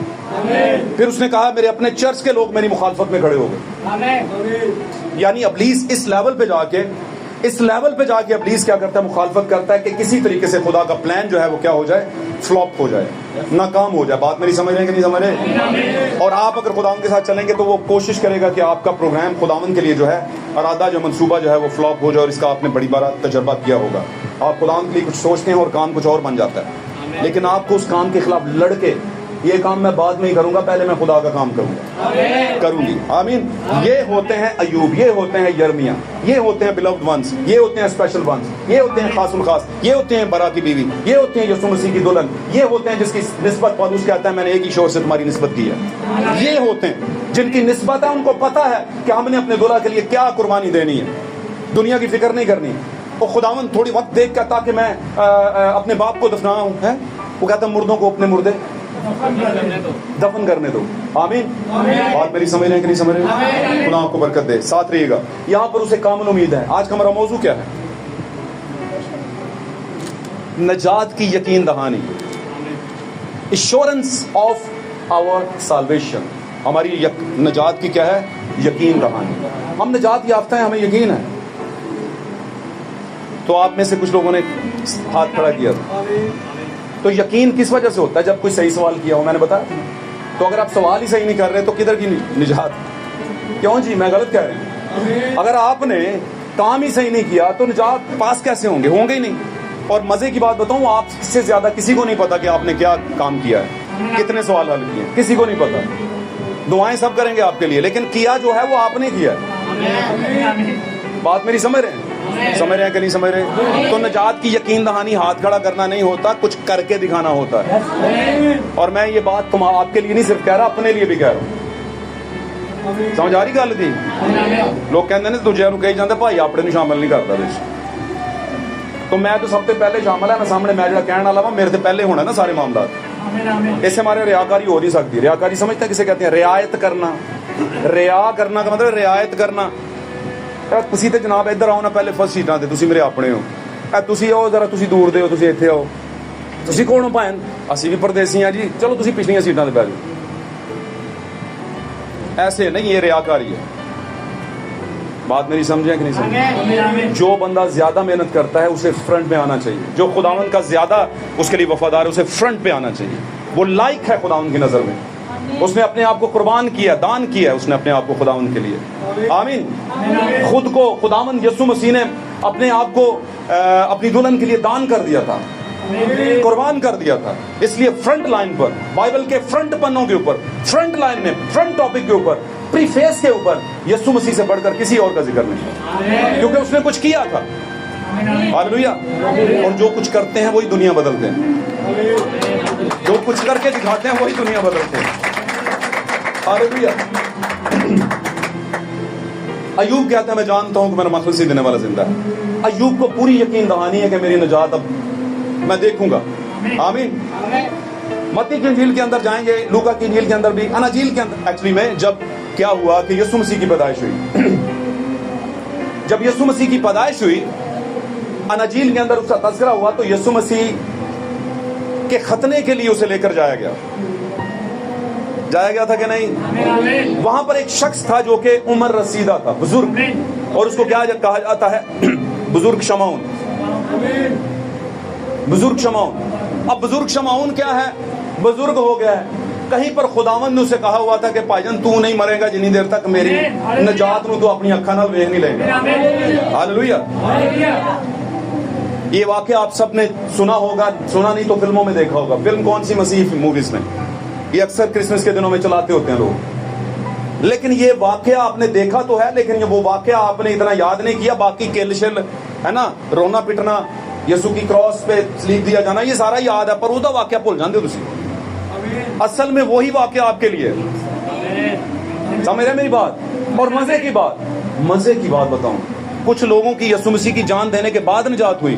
پھر اس نے کہا میرے اپنے چرچ کے لوگ میری مخالفت میں کھڑے ہو گئے. یعنی ابلیس اس لیول پہ جا کے ابلیس کیا کرتا ہے؟ مخالفت کرتا ہے کہ کسی طریقے سے خدا کا پلان جو ہے وہ کیا ہو جائے؟ فلاپ ہو جائے، ناکام ہو جائے. بات میری سمجھ رہے ہیں کہ نہیں سمجھ رہے؟ اور آپ اگر خداوند کے ساتھ چلیں گے تو وہ کوشش کرے گا کہ آپ کا پروگرام خداوند کے لیے جو ہے، ارادہ جو منصوبہ جو ہے وہ فلاپ ہو جائے، اور اس کا آپ نے بڑی بار تجربہ کیا ہوگا. آپ خداوند کے لیے کچھ سوچتے ہیں اور کام کچھ اور بن جاتا ہے، لیکن آپ کو اس کام کے خلاف لڑ کے یہ کام میں بعد میں ہی کروں گا، پہلے میں خدا کا کام کروں گی. آمین. یہ ہوتے ہیں ایوب، یہ ہوتے ہیں یرمیا، یہ ہوتے ہیں بلوڈ ونس، یہ ہوتے ہیں اسپیشل ونس، یہ ہوتے ہیں خاص الخاص، یہ ہوتے ہیں برا کی بیوی، یہ ہوتے ہیں یسوع مسیح کی دلہن، یہ ہوتے ہیں جس کی نسبت پالوس کہتا ہے میں نے ایک ہی شوہر سے تمہاری نسبت کی ہے. یہ ہوتے ہیں جن کی نسبت ہے، ان کو پتا ہے کہ ہم نے اپنے دلہا کے لیے کیا قربانی دینی ہے، دنیا کی فکر نہیں کرنی. اور خداوند تھوڑی وقت دیکھ کر تاکہ میں اپنے باپ کو دفناؤں، وہ کہتا ہے مردوں کو اپنے مردے دفن کرنے دو. آمین. بات میری سمجھ رہے ہیں کہ نہیں سمجھ رہے؟ خدا آپ کو برکت دے. ساتھ رہیے گا. یہاں پر اسے کامل امید ہے. آج کا ہمارا موضوع کیا ہے؟ نجات کی یقین دہانی. Assurance of our salvation. ہماری نجات کی کیا ہے؟ یقین دہانی. ہم نجات یافتہ ہیں، ہمیں یقین ہے. تو آپ میں سے کچھ لوگوں نے ہاتھ کھڑا کیا تھا. تو یقین کس وجہ سے ہوتا ہے؟ جب کوئی صحیح سوال کیا ہو، میں نے بتایا. تو اگر آپ سوال ہی صحیح نہیں کر رہے تو کدھر کی نجات؟ کیوں جی میں غلط کہہ رہے ہیں؟ اگر آپ نے کام ہی صحیح نہیں کیا تو نجات پاس کیسے ہوں گے نہیں. اور مزے کی بات بتاؤں، آپ سے زیادہ کسی کو نہیں پتا کہ آپ نے کیا کام کیا ہے، کتنے سوال حل کیے، کسی کو نہیں پتا. دعائیں سب کریں گے آپ کے لیے، لیکن کیا جو ہے وہ آپ نے کیا ہے. بات میری سمجھ رہے ہیں کہ نہیں سمجھ رہے؟ تو نجات کی یقین دہانی ہاتھ کھڑا کرنا نہیں ہوتا، کچھ کر کے دکھانا ہوتا ہے. اور میں یہ بات آپ کے لیے نہیں صرف کہہ رہا، اپنے لیے بھی کہہ رہا ہوں. سمجھ آ رہی گل تھی؟ لوگ کہتے ہیں دوجے نو کہی جاندے بھائی اپنے نو شامل نہیں کرتا. تو میں تو سب سے پہلے شامل ہے. میں سامنے میں جڑا کہنے والا میرے سے پہلے ہونا نا سارے معاملات. اس سے ہمارے ریاکاری ہو نہیں سکتی. ریاکاری سمجھتے ہیں کسے کہتے ہیں؟ رعایت کرنا. ریا کرنا کا مطلب رعایت کرنا. تسی تے جناب ادھر آؤ نا پہلے فرسٹ سیٹاں تے، تسی میرے اپنے ہو. تسی آؤ ذرا، تسی دور دے ہو، تسی ایتھے آؤ. تسی کون ہو بھائن؟ اسی بھی پردیسی ہیں جی، چلو تسی پچھلیاں سیٹاں تے بیٹھ جاؤ. ایسے نہیں، یہ ریاکاری ہے. بات میری سمجھیں کہ نہیں سمجھیں؟ جو بندہ زیادہ محنت کرتا ہے اسے فرنٹ میں آنا چاہیے. جو خداوند کا زیادہ اس کے لیے وفادار ہے اسے فرنٹ پہ آنا چاہیے. وہ لائق ہے خداوند کی نظر میں. اس نے اپنے آپ کو قربان کیا، دان کیا اس نے اپنے آپ کو خداوند کے لیے. آمین. خود کو خداوند یسوع مسیح نے اپنے آپ کو اپنی دلہن کے لیے دان کر دیا تھا. قربان کر دیا تھا. اس لیے فرنٹ لائن پر، بائبل کے فرنٹ پنوں کے اوپر، فرنٹ لائن میں، فرنٹ ٹاپک کے اوپر، پری فیس کے اوپر یسوع مسیح سے بڑھ کر کسی اور کا ذکر نہیں، کیونکہ اس نے کچھ کیا تھا. ہاللیلویا. اور جو کچھ کرتے ہیں وہی دنیا بدلتے ہیں، جو کچھ کر کے دکھاتے ہیں وہی دنیا بدلتے ہیں. ہاللیلویا. ایوب کہتا ہے میں جانتا ہوں کہ میرا مخلصی دینے والا زندہ ہے. ایوب کو پوری یقین دہانی ہے کہ میری نجات اب میں دیکھوں گا. آمین. متی کی انجیل کے اندر جائیں گے، لوکا کی انجیل کے اندر بھی، اناجیل کے اندر ایکچولی میں جب کیا ہوا کہ یسوع مسیح کی پیدائش ہوئی، جب یسوع مسیح کی پیدائش ہوئی اناجیل کے اندر اس کا تذکرہ ہوا تو یسوع مسیح کے ختنے کے لیے اسے لے کر جایا گیا تھا کہ نہیں؟ وہاں پر ایک شخص تھا جو کہ عمر رسیدہ تھا، بزرگ، اور اس کو کیا کہا جاتا ہے؟ بزرگ شمعون. بزرگ شمعون. اب بزرگ شمعون کیا ہے؟ بزرگ ہو گیا ہے. کہیں پر خداوند نے اسے کہا ہوا تھا کہ بھائی جان تو نہیں مرے گا جنی دیر تک میری نجات نو تو اپنی اکھاں نال ویکھ نہیں لے گا. ہاللیلویا. یہ واقعہ آپ سب نے سنا ہوگا، سنا نہیں تو فلموں میں دیکھا ہوگا. فلم کون سی؟ مسیح موویز میں. یہ اکثر کرسمس کے دنوں میں چلاتے ہوتے ہیں لوگ. لیکن یہ واقعہ آپ نے دیکھا تو ہے، لیکن یہ وہ واقعہ آپ نے اتنا یاد نہیں کیا. باقی کل شل ہے نا، رونا پٹنا، یسوع کی کراس پہ سلیپ دیا جانا، یہ سارا یاد ہے، پر وہ واقعہ بھول جاندے ہو تسی. اصل میں وہی واقعہ آپ کے لیے. سمجھ رہے میری بات؟ اور مزے کی بات بتاؤں، کچھ لوگوں کی یسوع مسیح کی جان دینے کے بعد نجات ہوئی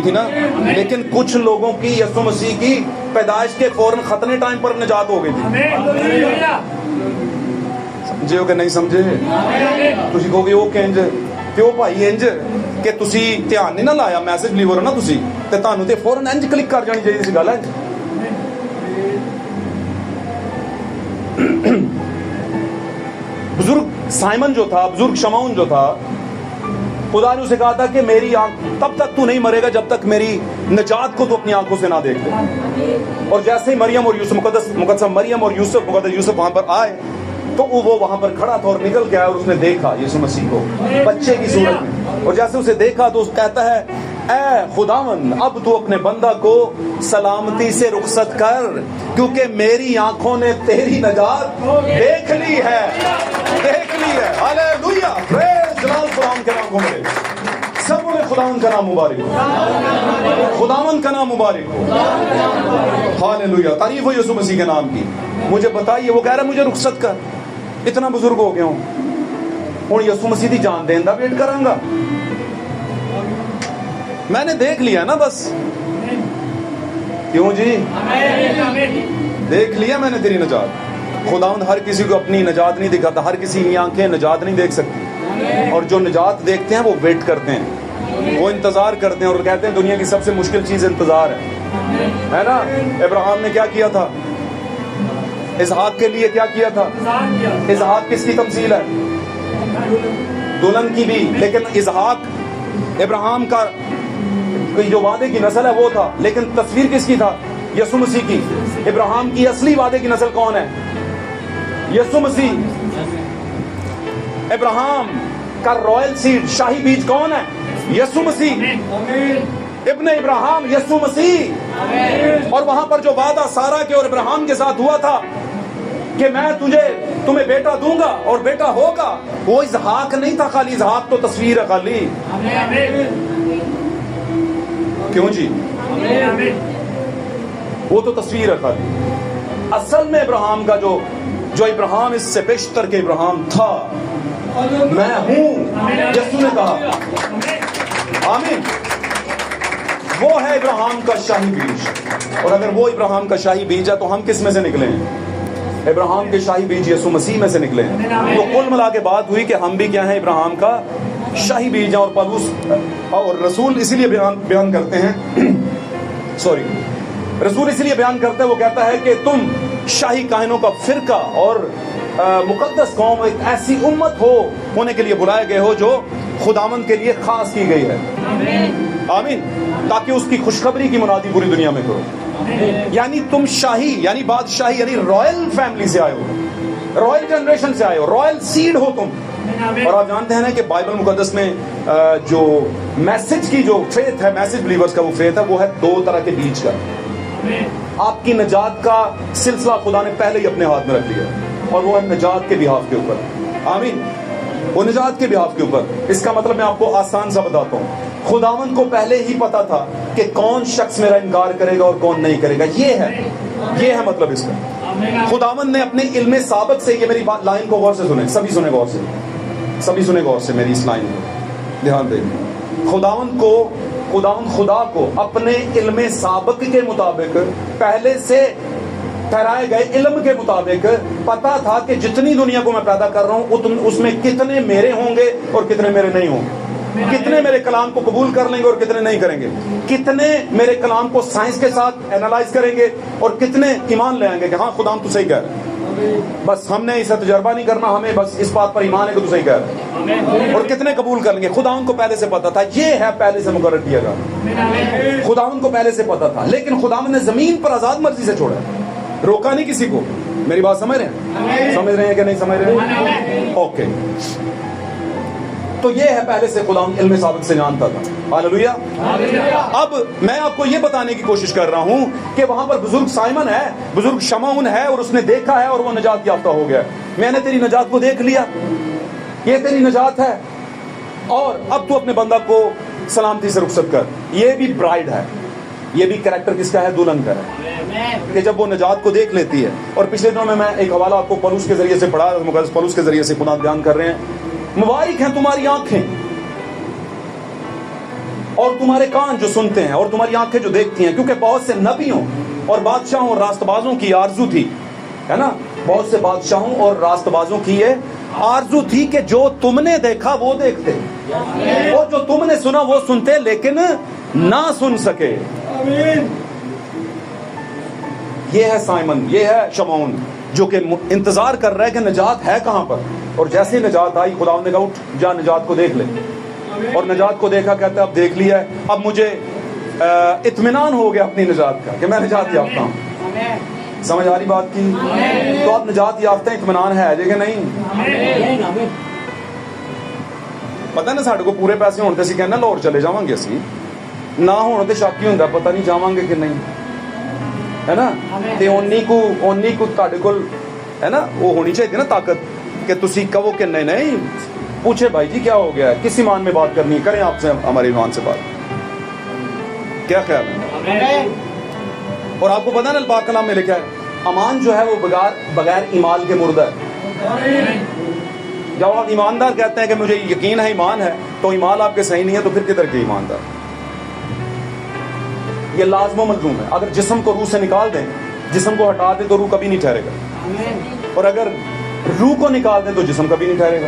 تھی نا، لیکن کچھ لوگوں کی یسوع مسیح کی پیدائش کے فوراً ختنے ٹائم پر نجات ہو گئی تھی. سمجھے ہو کہ نہیں سمجھے؟ تسی کہو گے وہ کنج کیوں بھائی انج کہ تسی دھیان نہیں نہ لایا میسج لیور ہو نا تسی تے تانوں تے فوراً انج کلک کر جانی چاہیے سی گل ہے. بزرگ سائمن جو تھا، بزرگ شمعون جو تھا، خدا نے اسے کہا تھا کہ میری آنکھ تب تک تو نہیں مرے گا جب تک میری نجات کو تو اپنی آنکھوں سے نہ دیکھ دے. اور جیسے ہی مریم اور یوسف مقدس مریم اور مقدس یوسف وہاں پر آئے تو وہ وہاں پر کھڑا تھا اور نکل کے آیا اور اس نے دیکھا یسوع مسیح کو بچے کی صورت میں. اور جیسے اسے دیکھا تو اس کہتا ہے اے خداوند اب تو اپنے بندہ کو سلامتی سے رخصت کر، کیونکہ میری آنکھوں نے تیری نجات دیکھ لی ہے. ہاللیلویا. پریز جلال خداوند کے نام کو ملے. سب نے خداوند کا نام مبارک ہو، خداوند کا نام مبارک ہو. ہاللیلویا. تعریف ہو یسوع مسیح کے نام کی. مجھے بتائیے، وہ کہہ رہا ہے مجھے رخصت کر، اتنا بزرگ ہو گیا ہوں ہوں یسوع مسیح دی جان دین دا ویٹ کراں گا. میں نے دیکھ لیا نا بس. کیوں جی؟ دیکھ لیا میں نے تیری نجات. خداوند ہر کسی کو اپنی نجات نہیں دکھاتا، ہر کسی کی آنکھیں نجات نہیں دیکھ سکتی، اور جو نجات دیکھتے ہیں وہ ویٹ کرتے ہیں، وہ انتظار کرتے ہیں، اور کہتے ہیں دنیا کی سب سے مشکل چیز انتظار ہے نا. ابراہیم نے کیا کیا تھا؟ اسحاق کے لیے کیا کیا تھا؟ اسحاق کس کی تمثیل ہے؟ دلہن کی بھی. لیکن اسحاق ابراہیم کا جو وعدے کی نسل ہے وہ تھا، لیکن تصویر کس کی تھا؟ یسوع مسیح کی. ابراہیم کی اصلی وعدے کی نسل کون ہے؟ یسوع مسیح. ابراہیم کا رائل سیڈ، شاہی بیج کون ہے؟ یسوع مسیح. ابن ابراہیم یسوع مسیح. اور وہاں پر جو وعدہ سارہ کے اور ابراہیم کے ساتھ ہوا تھا کہ میں تمہیں بیٹا دوں گا اور بیٹا ہوگا، وہ اسحاق نہیں تھا خالی. اسحاق تو تصویر ہے خالی. کیوں جی؟ وہ تو تصویر ہے خالی. اصل میں ابراہیم کا جو ابراہیم اس سے بیشتر کے ابراہیم تھا، میں ہوں، یسوع نے کہا. آمین. وہ ہے ابراہیم کا شاہی بیج. اور اگر وہ ابراہیم کا شاہی بیج ہے تو ہم کس میں سے نکلے ہیں؟ ابراہیم کے شاہی بیج یسوع مسیح میں سے نکلے ہیں. تو کل ملا کے بات ہوئی کہ ہم بھی کیا ہیں؟ ابراہیم کا شاہی بیج ہیں. اور پولس اور رسول اسی لیے بیان کرتے ہیں رسول اسی لیے بیان کرتا ہے، وہ کہتا ہے کہ تم شاہی کاہنوں کا فرقہ اور مقدس قوم، ایک ایسی امت ہونے کے لیے بلائے گئے ہو جو خداوند کے لیے خاص کی گئی ہے. آمین. تاکہ اس کی خوشخبری کی منادی پوری دنیا میں کرو. یعنی تم شاہی، یعنی بادشاہی، یعنی رائل فیملی سے آئے ہو، رائل جنریشن سے آئے ہو، رائل سیڈ ہو تم. اور آپ جانتے ہیں نا کہ بائبل مقدس میں جو میسج کی جو فیتھ ہے، میسج بلیورز کا وہ فیتھ ہے، وہ ہے دو طرح کے بیچ کا. آپ کی نجات کا سلسلہ خدا نے پہلے ہی اپنے ہاتھ میں رکھ لیا، اور وہ ہے نجات کے بہاف کے اوپر. آمین. وہ نجات کے بہاف کے اوپر. اس کا مطلب میں آپ کو آسان سا بتاتا ہوں. خداوند کو پہلے ہی پتا تھا کہ کون شخص میرا انکار کرے گا اور کون نہیں کرے گا. یہ ہے مطلب اس کا. خداوند نے اپنے علم سابق سے، یہ میری بات لائن کو غور سے سنیں، سبھی سنیں غور سے، سبھی سنیں غور سے میری اس لائن کو دھیان دیں. خداوند خدا کو اپنے علم سابق کے مطابق، پہلے سے ٹھہرائے گئے علم کے مطابق پتا تھا کہ جتنی دنیا کو میں پیدا کر رہا ہوں اس میں کتنے میرے ہوں گے اور کتنے میرے نہیں ہوں گے، کتنے میرے کلام کو قبول کر لیں گے اور کتنے نہیں کریں گے، کتنے میرے کلام کو سائنس کے ساتھ اینالائز کریں گے اور کتنے ایمان لے آئیں گے کہ ہاں خدا تو صحیح کہہ رہے ہیں، بس ہم نے اسے تجربہ نہیں کرنا، ہمیں بس اس بات پر ایمان ہے کہ تو صحیح کہہ رہے ہیں، اور کتنے قبول کر لیں گے. خدا ان کو پہلے سے پتا تھا. یہ ہے پہلے سے مقرر کیا گیا. خدا ان کو پہلے سے پتا تھا، لیکن خدا نے زمین پر آزاد مرضی سے چھوڑا، روکا نہیں کسی کو. میری بات سمجھ رہے ہیں؟ سمجھ رہے ہیں کہ نہیں سمجھ رہے ہیں؟ اوکے. تو یہ ہے پہلے سے خدا علم سابق سے جانتا تھا. ہاللویا. اب میں آپ کو یہ بتانے کی کوشش کر رہا ہوں کہ وہاں پر بزرگ سائمن ہے، بزرگ شمعون ہے، اور اس نے دیکھا ہے اور وہ نجات یافتہ ہو گیا. میں نے تیری نجات کو دیکھ لیا، یہ تیری نجات ہے، اور اب تو اپنے بندہ کو سلامتی سے رخصت کر. یہ بھی برائڈ ہے، یہ بھی کریکٹر کس کا ہے؟ دلہن کا ہے، کہ جب وہ نجات کو دیکھ لیتی ہے. اور پچھلے دنوں میں ایک حوالہ آپ کو پولس کے ذریعے سے پڑھا، مقدس پولس کے ذریعے سے خدا بیان کر رہے ہیں، مبارک ہیں تمہاری آنکھیں اور تمہارے کان جو سنتے ہیں اور تمہاری آنکھیں جو دیکھتی ہیں، کیونکہ بہت سے نبیوں اور بادشاہوں اور راست بازوں کی آرزو تھی، ہے نا، بہت سے بادشاہوں اور راست بازوں کی یہ آرزو تھی کہ جو تم نے دیکھا وہ دیکھتے، اور جو تم نے سنا وہ سنتے، لیکن نہ سن سکے. یہ ہے سائمن، یہ ہے شمعون، جو کہ انتظار کر رہا ہے کہ نجات ہے کہاں پر. اور جیسے ہی نجات آئی، خدا نے کہا اٹھ جا نجات کو دیکھ لے. اور نجات کو دیکھا، کہتا ہے اب دیکھ لیا ہے، اب مجھے اطمینان ہو گیا اپنی نجات کا کہ میں نجات یافتہ ہوں. سمجھ آ رہی بات کی؟ تو آپ نجات یافتہ، اطمینان ہے کہ نہیں؟ پتہ نا ساڈے کو پورے پیسے ہونے تے کہنا لاہور چلے جاواں گے، اسی نہ ہونے تے شک ہی ہوندا پتہ نہیں جاواں گے کہ نہیں، ہے نا. تے اونی کو تہاڈے کول ہے نا وہ ہونی چاہیے نا طاقت کہ تسی کہو کہ نہیں. پوچھے بھائی جی کیا ہو گیا ہے، کس ایمان میں بات کرنی ہے، کریں آپ سے ہمارے ایمان سے بات. کیا خیال ہے؟ اور آپ کو پتہ نا پاک کلام میں لکھا ہے امان جو ہے وہ بغیر ایمان کے مردہ ہے. جب آپ ایماندار کہتے ہیں کہ مجھے یقین ہے ایمان ہے، تو ایمان آپ کے صحیح نہیں ہے، تو پھر کدھر کے ایماندار؟ یہ لازم و ملزوم ہے. اگر جسم کو روح سے نکال دیں، جسم کو ہٹا دیں، تو روح کبھی نہیں ٹھہرے گا، اور اگر روح کو نکال دیں تو جسم کبھی نہیں ٹھہرے گا.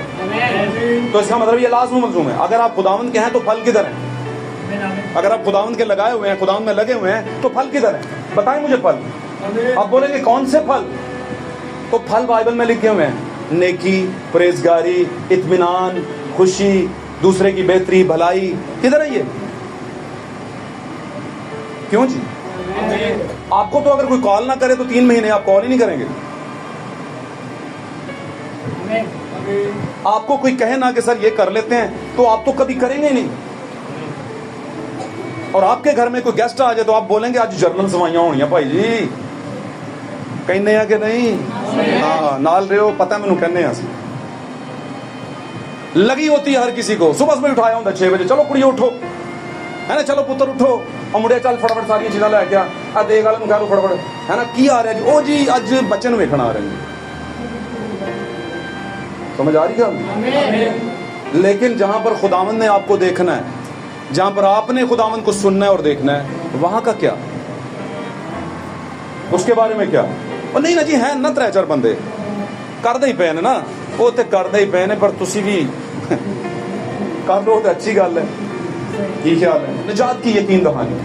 تو اس کا مطلب یہ لازم و ملزوم ہے. اگر آپ خداوند کے ہیں تو پھل کدھر ہیں؟ اگر آپ خداوند کے لگائے ہوئے ہیں، خداوند میں لگے ہوئے ہیں، تو پھل کدھر ہیں؟ بتائیں مجھے پھل. آپ بولیں گے کون سے پھل؟ تو پھل بائبل میں لکھے ہوئے ہیں، نیکی، پرہیزگاری، اطمینان، خوشی، دوسرے کی بہتری، بھلائی. کدھر ہے یہ؟ کیوں جی؟ آپ کو تو اگر کوئی کال نہ کرے تو 3 مہینے آپ کال ہی نہیں کریں گے. آپ کو کوئی کہے نا کہ سر یہ کر لیتے ہیں، تو آپ تو کبھی کریں گے نہیں. اور آپ کے گھر میں کوئی گیسٹ آ جائے تو آپ بولیں گے آج جرنل سوائیاں ہونی ہیں بھائی جی، کہنے ہیں کہ نہیں؟ ہاں نال رہے ہو، پتہ ہے مینوں کہنے ہیں. لگی ہوتی ہے ہر کسی کو. صبح اٹھایا ہوں 6 بجے، چلو کڑیو اٹھو، ہے نا، چلو پتر اٹھو، اور مڑے چل فٹافٹ ساری چیزاں لے کے آ دے گل منگا لو فٹافٹ، ہے نا. کی آ رہا جی؟ او جی اج بچے نوں ویکھن آ رہے ہیں. سمجھ آ رہی ہے؟ لیکن جہاں پر خداوند نے آپ کو دیکھنا ہے، جہاں پر آپ نے خداوند کو سننا ہے اور دیکھنا ہے، وہاں کا کیا؟ اس کے بارے میں کیا؟ اور نہیں نا جی ہیں نا 3-4 بندے کردے ہی پے نے نا، وہ تے کردے ہی پے نے، پر تسی بھی کر لو تو اچھی گل ہے. یہ خیال ہے نجات کی یقین دہانی.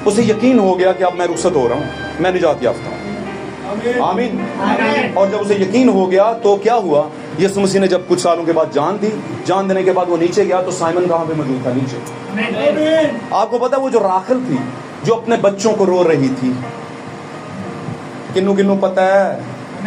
اسے یقین ہو گیا کہ اب میں رخصت ہو رہا ہوں، میں نجات یافتہ ہوں. آمین. اور جب اسے یقین ہو گیا تو کیا ہوا؟ یسوع مسیح نے جب کچھ سالوں کے بعد جان دی، جان دینے کے بعد وہ نیچے گیا تو سائمن کہاں پہ موجود تھا؟ نیچے. آپ کو پتا وہ جو راخل تھی جو اپنے بچوں کو رو رہی تھی، کنوں پتا ہے؟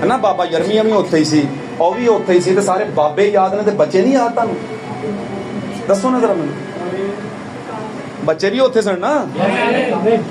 ਹੈ ਨਾ, ਬਾਬਾ ਯਰਮੀਆ ਵੀ ਉੱਥੇ ਹੀ ਸੀ, ਉਹ ਵੀ ਉੱਥੇ ਹੀ ਸੀ, ਤੇ ਸਾਰੇ ਬਾਬੇ ਯਾਦ ਨੇ ਤੇ ਬੱਚੇ ਨਹੀਂ ਯਾਦ? ਤੁਹਾਨੂੰ ਦੱਸੋ ਨਾ ਜ਼ਰਾ ਮੈਨੂੰ, ਬੱਚੇ ਵੀ ਉੱਥੇ ਸਨ ਨਾ?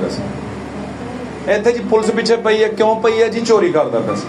ਪਿਆ ਸੀ। ਇੱਥੇ ਜੀ ਪੁਲਿਸ ਪਿੱਛੇ ਪਈ ਹੈ, ਕਿਉਂ ਪਈ ਹੈ ਜੀ? ਚੋਰੀ ਕਰਦਾ ਪਿਆ ਸੀ।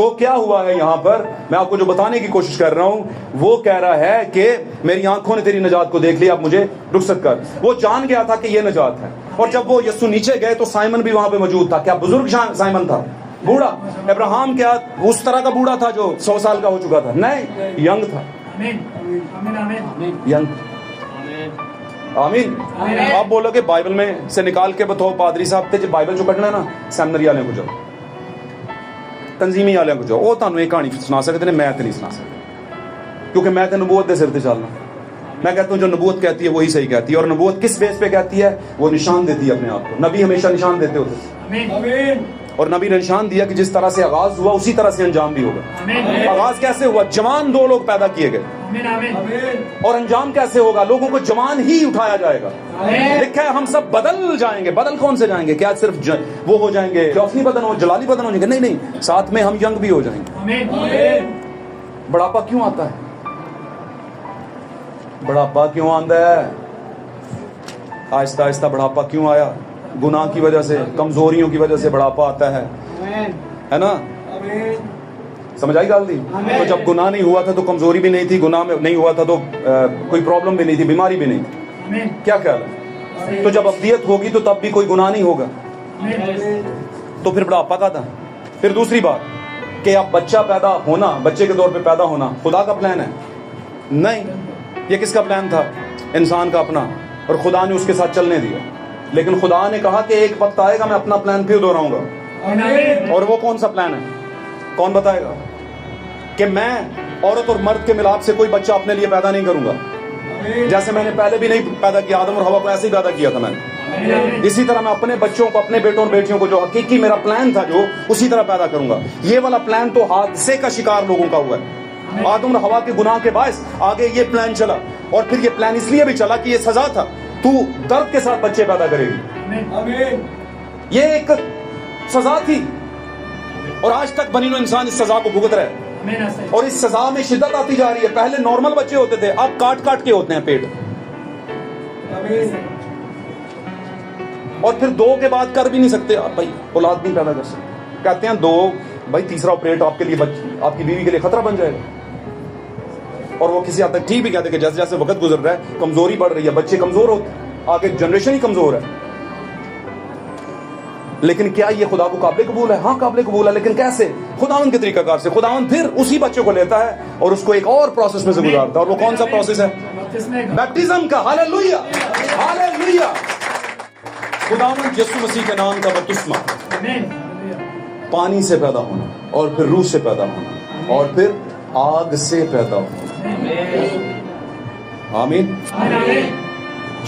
تو کیا ہوا ہے یہاں پر؟ میں آپ کو جو بتانے کی کوشش کر رہا ہوں وہ کہہ رہا ہے کہ میری آنکھوں نے تیری نجات کو دیکھ لیا، اب مجھے رخصت کر۔ وہ جان گیا تھا کہ یہ نجات ہے، اور جب وہ یسوع نیچے گئے تو سائمن بھی وہاں پہ موجود تھا۔ کیا بزرگ سائمن تھا؟ بوڑھا؟ ابراہیم کیا اس طرح کا بوڑھا تھا جو 100 سال کا ہو چکا تھا؟ نہیں، ینگ تھا، ینگ۔ آمین۔ آپ بولو کہ بائبل میں سے نکال کے بتاؤ پادری صاحب تے جو بائبل جو پڑھنا ہے نا سیمنری والے کو جاؤ، تنظیمی والے کو جاؤ، وہ تانوں ایک کہانی سنا سکتے ہیں، میں تو نہیں سنا سکتا، کیونکہ میں تو نبوت دے سر تے چلنا۔ میں کہتا ہوں جو نبوت کہتی ہے وہی صحیح کہتی ہے، اور نبوت کس بیس پہ کہتی ہے؟ وہ نشان دیتی ہے اپنے آپ کو۔ نبی ہمیشہ نشان دیتے ہوتے ہیں، اور نبی نے نشان دیا کہ جس طرح سے آغاز ہوا اسی طرح سے انجام بھی ہوگا۔ آغاز کیسے ہوا؟ جوان 2 لوگ پیدا کیے گئے، اور انجام کیسے ہوگا؟ لوگوں کو جوان ہی اٹھایا جائے گا۔ لکھا ہے ہم سب بدل جائیں گے۔ بدل کون سے جائیں گے؟ کیا صرف وہ ہو جائیں گے جوفنی بدن ہو، جلالی بدن ہو جائیں گے؟ نہیں نہیں، ساتھ میں ہم ینگ بھی ہو جائیں گے۔ بڑھاپا کیوں آتا ہے؟ بڑھاپا کیوں آتا ہے؟ آہستہ آہستہ بڑھاپا کیوں آیا؟ گناہ کی وجہ سے، کمزوریوں کی وجہ سے بڑھاپا آتا ہے نا؟ سمجھ آئی گال دی؟ تو جب گناہ نہیں ہوا تھا تو کمزوری بھی نہیں تھی، گناہ میں نہیں ہوا تھا تو کوئی پرابلم بھی نہیں تھی، بیماری بھی نہیں تھی۔ کیا خیال ہے؟ تو جب ابدیت ہوگی تو تب بھی کوئی گناہ نہیں ہوگا، تو پھر بڑھاپا کا تھا۔ پھر دوسری بات کہ اب بچہ پیدا ہونا، بچے کے طور پہ پیدا ہونا خدا کا پلان ہے؟ نہیں، یہ کس کا پلان تھا؟ انسان کا اپنا، اور خدا نے اس کے ساتھ چلنے دیا۔ لیکن خدا نے کہا کہ ایک وقت آئے گا میں اپنا پلان پھر دہراؤں گا، اور وہ کون سا پلان ہے؟ کون بتائے گا؟ کہ میں عورت اور مرد کے ملاپ سے کوئی بچہ اپنے لیے پیدا نہیں کروں گا، جیسے میں نے پہلے بھی نہیں پیدا کیا، آدم اور حوا کو ایسے ہی پیدا کیا تھا میں نے، اسی طرح میں اپنے بچوں کو، اپنے بیٹوں اور بیٹیوں کو جو حقیقی میرا پلان تھا جو اسی طرح پیدا کروں گا۔ یہ والا پلان تو حادثے کا شکار لوگوں کا ہوا ہے، آدم اور حوا کے گناہ کے باعث آگے یہ پلان چلا، اور پھر یہ پلان اس لیے بھی چلا کہ یہ سزا تھا، تو درد کے ساتھ بچے پیدا کرے گی، یہ ایک سزا تھی، اور آج تک بنی نوع انسان اس سزا کو بھگت رہے، اور اس سزا میں شدت آتی جا رہی ہے۔ پہلے نارمل بچے ہوتے تھے، اب کاٹ کاٹ کے ہوتے ہیں پیٹ، اور پھر 2 کے بعد کر بھی نہیں سکتے، آپ بھائی اولاد نہیں پیدا کر سکتے، کہتے ہیں 2 بھائی تیسرا آپریٹ آپ کے لیے آپ کی بیوی کے لیے خطرہ بن جائے گا، اور وہ کسی حد تک ٹھیک بھی کہتے ہیں کہ جیسے جیسے وقت گزر رہا ہے کمزوری بڑھ رہی ہے، بچے کمزور ہوتے ہیں، آگے جنریشن ہی کمزور ہے۔ لیکن کیا یہ خدا کو قابل قبول ہے؟ ہاں قابل قبول ہے، لیکن کیسے؟ خداوند کے طریقہ کار سے۔ خداوند پھر اسی بچے کو لیتا ہے اور اس کو ایک اور پروسیس میں سے گزارتا ہے، اور وہ کون سا پروسیس ہے؟ بیپٹزم کا۔ ہاللیلویہ، ہاللیلویہ۔ خداوند یسوع مسیح کے نام کا بپتسمہ، پانی سے پیدا ہونا، اور پھر روح سے پیدا ہونا، اور پھر آگ سے پیدا ہونا۔ آمین۔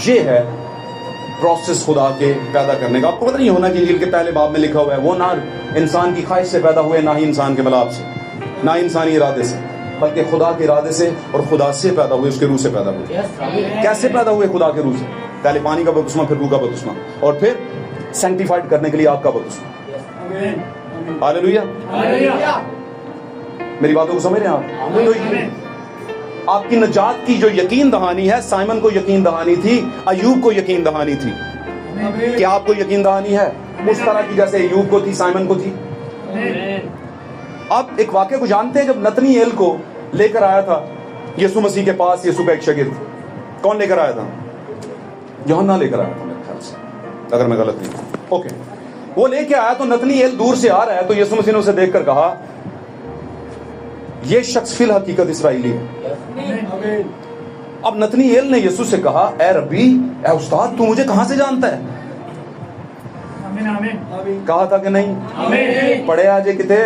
یہ ہے پروسیس خدا کے پیدا کرنے کا۔ آپ کو پتہ نہیں ہونا کہ انجیل کے پہلے باب میں لکھا ہوا ہے وہ نہ انسان کی خواہش سے پیدا ہوئے، نہ ہی انسان کے ملاپ سے، نہ انسانی ارادے سے، بلکہ خدا کے ارادے سے اور خدا سے پیدا ہوئے، اس کے روح سے پیدا ہوئے۔ کیسے پیدا ہوئے؟ خدا کے روح سے، پہلے پانی کا بپتسمہ، پھر روح کا بپتسمہ، اور پھر سینکٹیفائڈ کرنے کے لیے آپ کا بپتسمہ۔ ہاللیلویہ۔ میری باتوں کو سمجھ رہے ہیں آپ؟ آپ کی نجات کی جو یقین دہانی ہے، سائمن کو یقین دہانی تھی، ایوب کو یقین دہانی تھی۔ کیا آپ کو یقین دہانی ہے اس طرح کی جیسے ایوب کو تھی، سائمن کو تھی؟ آپ ایک واقعے کو جانتے ہیں، جب نتنیل کو لے کر آیا تھا یسوع مسیح کے پاس، یسوع کا ایک شاگرد، کون لے کر آیا تھا؟ یوحنا لے کر آیا تھا میرے خیال سے، اگر میں غلط نہیں ہوں۔ اوکے، وہ لے کے آیا تو نتنیل دور سے آ رہا ہے، تو یسوع مسیح نے اسے دیکھ کر کہا یہ شخص فی الحقیقت اسرائیلی ہے۔ اب نتنیل نے یسوع سے کہا اے ربی، اے استاد، تو مجھے کہاں سے جانتا ہے؟ کہا تھا کہ نہیں؟ پڑھے آجے کتے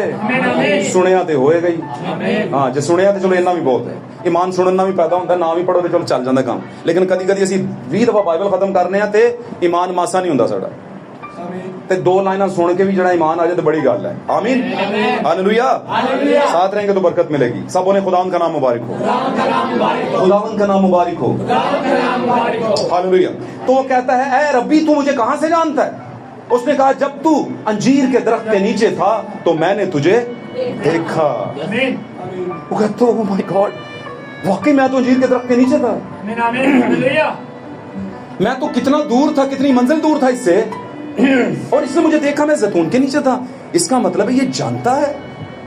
سنیا تے ہوئے گئی۔ ہاں جے سنیا تے چلو اینا بھی بہت ہے، ایمان سننا بھی پیدا ہوتا ہے، نہ بھی پڑھو تے چلو چل جاندہ کام، لیکن کدی کدی اسی 20 دفعہ بائبل ختم کرنے ہیں تے ایمان ماسا نہیں ہوندا ساڈا، تے 2 لائناں سن کے بھی جڑا ایمان آ جائے تو بڑی گل ہے۔ آمین، ہاللیلویہ۔ ساتھ رہیں گے تو برکت ملے گی۔ سب نے خداوند کا نام مبارک ہو، خداوند کا نام مبارک ہو، ہاللیلویہ۔ تو وہ کہتا ہے اے ربی، تو مجھے کہاں سے جانتا ہے؟ اس نے کہا جب تو انجیر کے درخت کے نیچے تھا تو میں نے تجھے دیکھا۔ وہ کہتا ہے او مائی گاڈ، واقعی میں تو انجیر کے درخت کے نیچے تھا، میں تو کتنا دور تھا، کتنی منزل دور تھا اس سے، اور اس نے مجھے دیکھا، میں زیتون کے نیچے تھا۔ اس کا مطلب ہے یہ جانتا ہے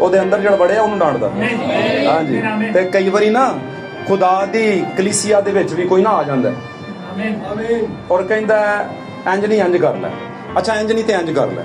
ਉਹਦੇ ਅੰਦਰ ਜਿਹੜਾ ਵੜਿਆ ਉਹਨੂੰ ਡਾਂਟਦਾ। ਹਾਂਜੀ। ਤੇ ਕਈ ਵਾਰੀ ਨਾ ਖੁਦਾ ਦੀ ਕਲੀਸਿਆ ਦੇ ਵਿੱਚ ਵੀ ਕੋਈ ਨਾ ਆ ਜਾਂਦਾ ਔਰ ਕਹਿੰਦਾ ਇੰਜ ਨਹੀਂ ਇੰਜ ਕਰ ਲੈ, ਅੱਛਾ ਇੰਜ ਨਹੀਂ ਤੇ ਇੰਜ ਕਰ ਲੈ,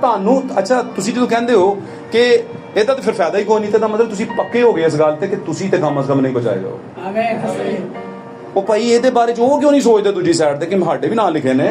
ਤੁਹਾਨੂੰ ਅੱਛਾ ਤੁਸੀਂ ਜਦੋਂ ਕਹਿੰਦੇ ਹੋ ਕਿ ਇਹਦਾ ਤਾਂ ਫਿਰ ਫਾਇਦਾ ਹੀ ਕੋਈ ਨਹੀਂ, ਤਾਂ ਮਤਲਬ ਤੁਸੀਂ ਪੱਕੇ ਹੋ ਗਏ ਇਸ ਗੱਲ ਤੇ ਕਿ ਤੁਸੀਂ ਤੇ ਕਮ ਅਜ਼ ਕਮ ਨਹੀਂ ਬਚਾਏ ਜਾਓ। ਆਮੀਨ। ਉਹ ਭਾਈ ਇਹਦੇ ਬਾਰੇ ਚ ਉਹ ਕਿਉਂ ਨਹੀਂ ਸੋਚਦੇ ਦੂਜੀ ਸਾਈਡ ਤੇ ਕਿ ਸਾਡੇ ਵੀ ਨਾਂ ਲਿਖੇ ਨੇ।